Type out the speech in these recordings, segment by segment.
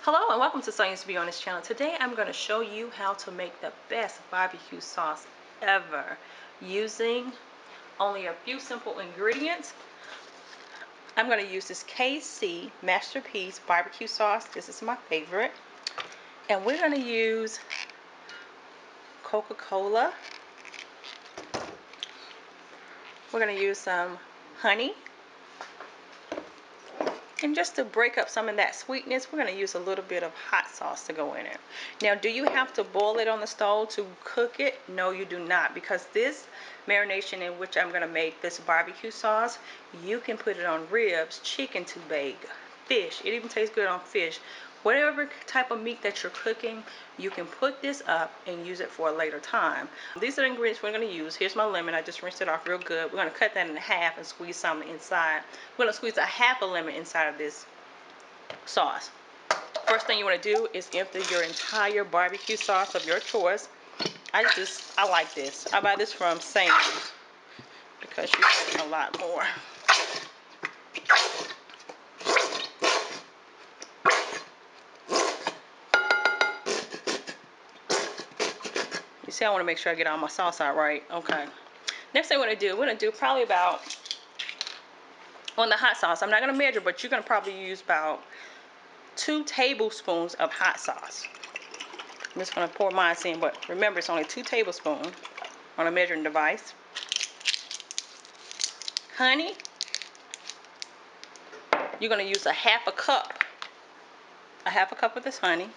Hello and welcome to Sonyabeonit's channel. Today I'm going to show you how to make the best barbecue sauce ever using only a few simple ingredients. I'm going to use this KC Masterpiece barbecue sauce. This is my favorite. And we're going to use Coca-Cola. We're going to use some honey. And just to break up some of that sweetness, we're going to use a little bit of hot sauce to go in it. Now, do you have to boil it on the stove to cook it? No, you do not, because this marination in which I'm going to make this barbecue sauce, you can put it on ribs, chicken to bake, fish. It even tastes good on fish. Whatever type of meat that you're cooking, you can put this up and use it for a later time. These are the ingredients we're going to use. Here's my lemon. I just rinsed it off real good. We're going to cut that in half and squeeze some inside. We're going to squeeze a half a lemon inside of this sauce. First thing you want to do is empty your entire barbecue sauce of your choice. I like this. I buy this from Sam's because you get a lot more. You see, I want to make sure I get all my sauce out right. Okay. Next thing we're going to do probably about, on the hot sauce, I'm not going to measure, but you're going to probably use about 2 tablespoons of hot sauce. I'm just going to pour mine in, but remember it's only 2 tablespoons on a measuring device. Honey, you're going to use a half a cup of this honey.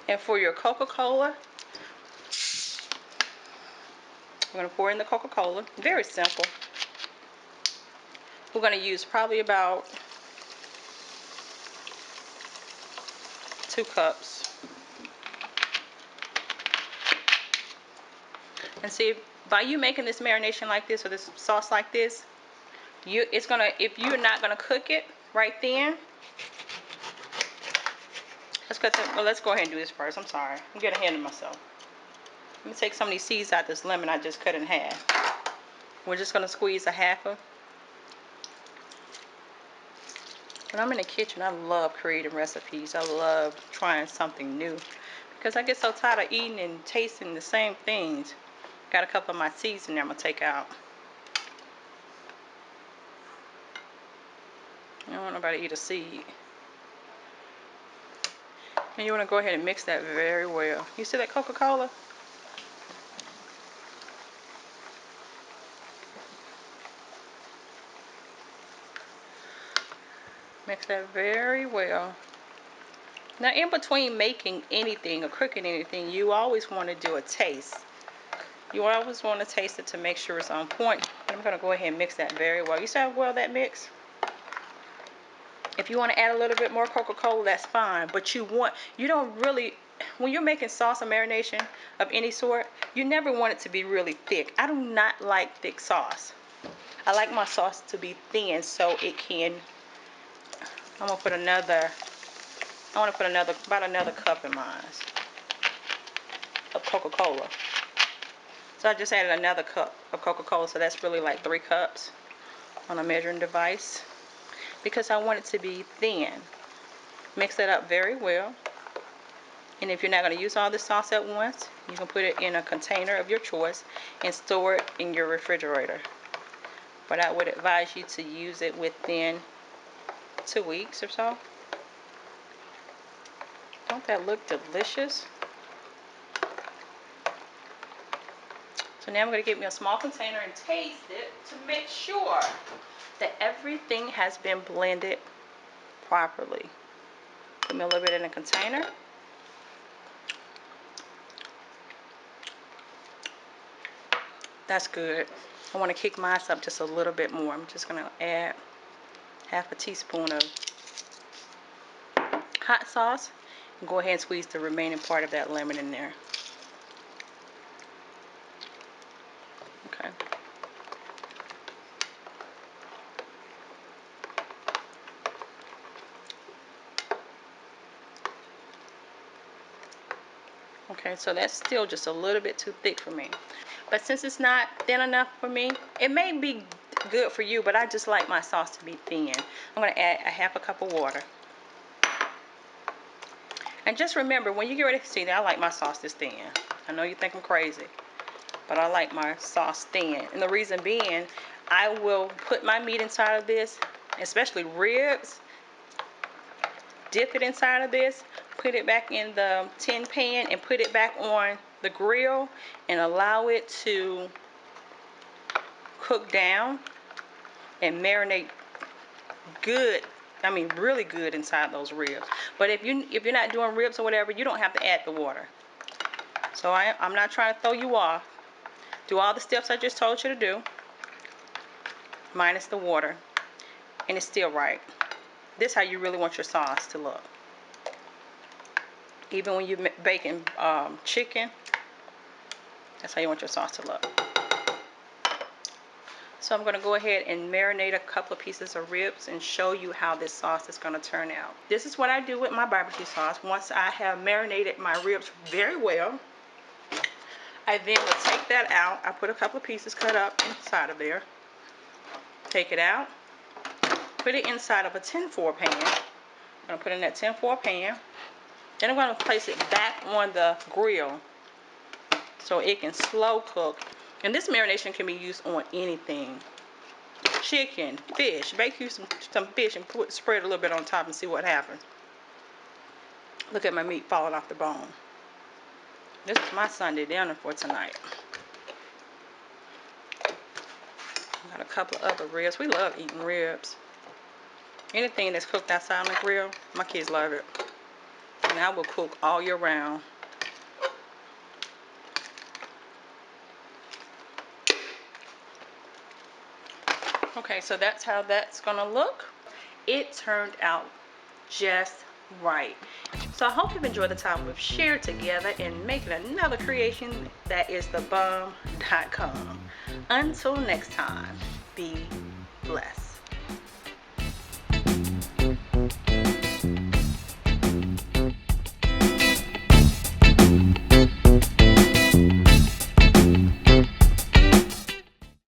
And for your Coca-Cola, we're going to pour in the Coca-Cola. Very simple. We're going to use probably about 2 cups. And see, by you making this marination like this or this sauce like this, if you're not gonna cook it right then, let's go ahead and do this first. I'm sorry, I'm getting ahead of myself. Let me take some of these seeds out of this lemon I just cut in half. We're just gonna squeeze a half of. When I'm in the kitchen, I love creating recipes. I love trying something new because I get so tired of eating and tasting the same things. Got a couple of my seeds in there I'm gonna take out. I don't want nobody to eat a seed. And you want to go ahead and mix that very well. You see that Coca-Cola? Mix that very well. Now, in between making anything or cooking anything, you always want to do a taste. You always want to taste it to make sure it's on point. I'm going to go ahead and mix that very well. You see how well that mix? If you want to add a little bit more Coca-Cola, that's fine. But you don't really, when you're making sauce or marination of any sort, you never want it to be really thick. I do not like thick sauce. I like my sauce to be thin so it can, I want to put about another cup in mine of Coca-Cola. So I just added another cup of Coca-Cola, so that's really like 3 cups on a measuring device because I want it to be thin. Mix that up very well. And if you're not going to use all this sauce at once, you can put it in a container of your choice and store it in your refrigerator. But I would advise you to use it within 2 weeks or so. Don't that look delicious? So now I'm going to get me a small container and taste it to make sure that everything has been blended properly. Put me a little bit in a container. That's good. I want to kick mine up just a little bit more. I'm just going to add half a teaspoon of hot sauce and go ahead and squeeze the remaining part of that lemon in there. Okay. Okay, so that's still just a little bit too thick for me. But since it's not thin enough for me, it may be good for you, but I just like my sauce to be thin. I'm going to add a half a cup of water. And just remember, when you get ready to see that, I like my sauce this thin. I know you think I'm crazy, but I like my sauce thin. And the reason being, I will put my meat inside of this, especially ribs, dip it inside of this, put it back in the tin pan, and put it back on the grill, and allow it to cook down and marinate good. I mean, really good inside those ribs. But if you're not doing ribs or whatever, you don't have to add the water. So I'm not trying to throw you off. Do all the steps I just told you to do, minus the water, and it's still right. This is how you really want your sauce to look. Even when you're baking chicken, that's how you want your sauce to look. So I'm going to go ahead and marinate a couple of pieces of ribs and show you how this sauce is going to turn out. This is what I do with my barbecue sauce. Once I have marinated my ribs very well, I then will take that out. I put a couple of pieces cut up inside of there. Take it out. Put it inside of a tin-foil pan. I'm going to put it in that tin-foil pan. Then I'm going to place it back on the grill so it can slow cook. And this marination can be used on anything. Chicken, fish. Bake you some fish and spread a little bit on top and see what happens. Look at my meat falling off the bone. This is my Sunday dinner for tonight. Got a couple of other ribs. We love eating ribs. Anything that's cooked outside on the grill, my kids love it. And I will cook all year round. Okay, so that's how that's gonna look. It turned out just right. So I hope you've enjoyed the time we've shared together in making another creation that is thebomb.com. Until next time, be blessed.